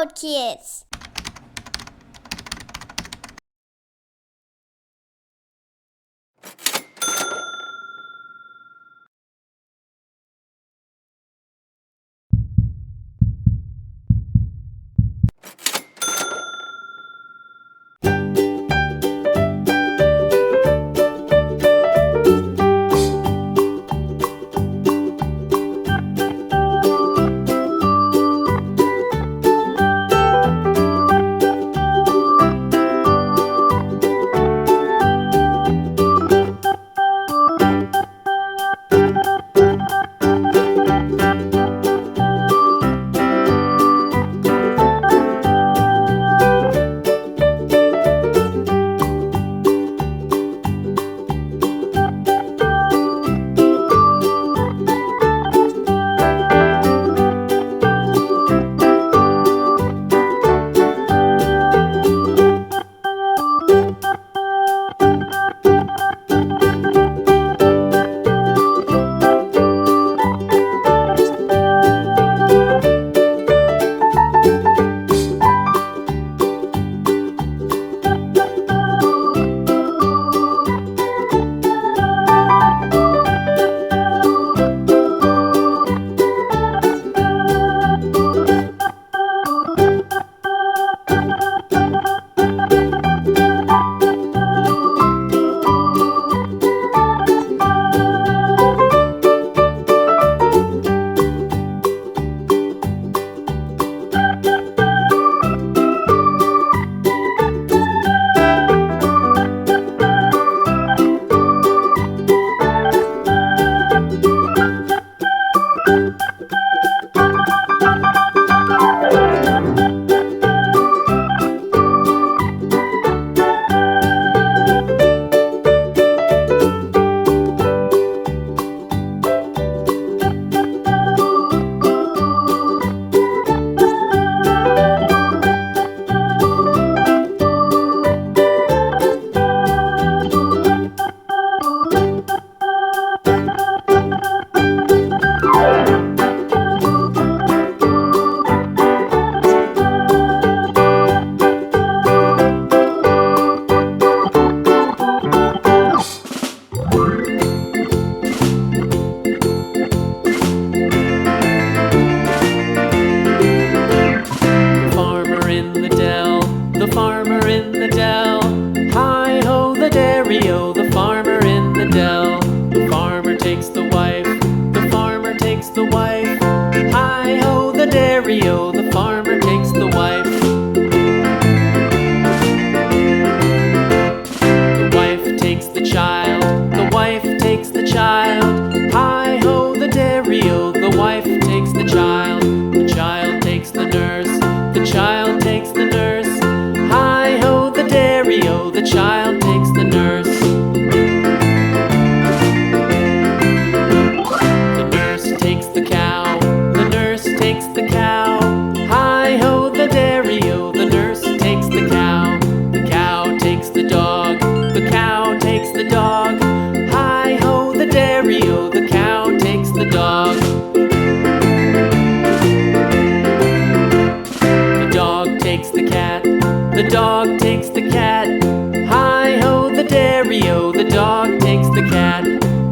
episode, kids. The farmer in the dell. Hi-ho, the dairy-o, the farmer in the dell. The farmer takes the wife, the farmer takes the wife. Hi-ho, the dairy-o, the farmer takes the wife. The wife takes the child, the wife takes the child. Hi-ho, the dairy-o, the wife takes the child. The child takes the nurse, the child takes the nurse. Hi-ho, the dairy-o, the child takes the nurse. The nurse takes the cow, the nurse takes the cow. Hi-ho, the dairy-o, the nurse takes the cow. The cow takes the dog, the cow takes the dog. Hi-ho, the dairy-o, the cow takes the dog. The dog takes the cat, the dog takes the cat. Hi-ho, the dairy-o, the dog takes the cat.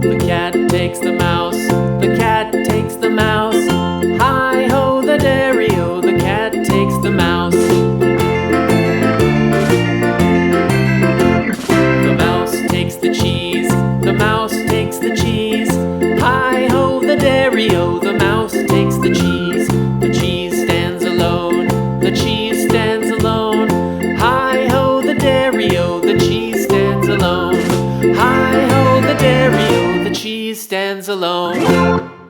The cat takes the mouse, the cat takes the mouse. Hi-ho, the dairy-o, the cat takes the mouse. The mouse takes the cheese, the mouse takes the cheese. Hi-ho, the dairy-o, the mouse takes the cheese. The cheese stands alone, the cheese stands alone. Hi-ho, the dairy-o, the cheese stands alone. Hi-ho, the dairy-o, the cheese stands alone.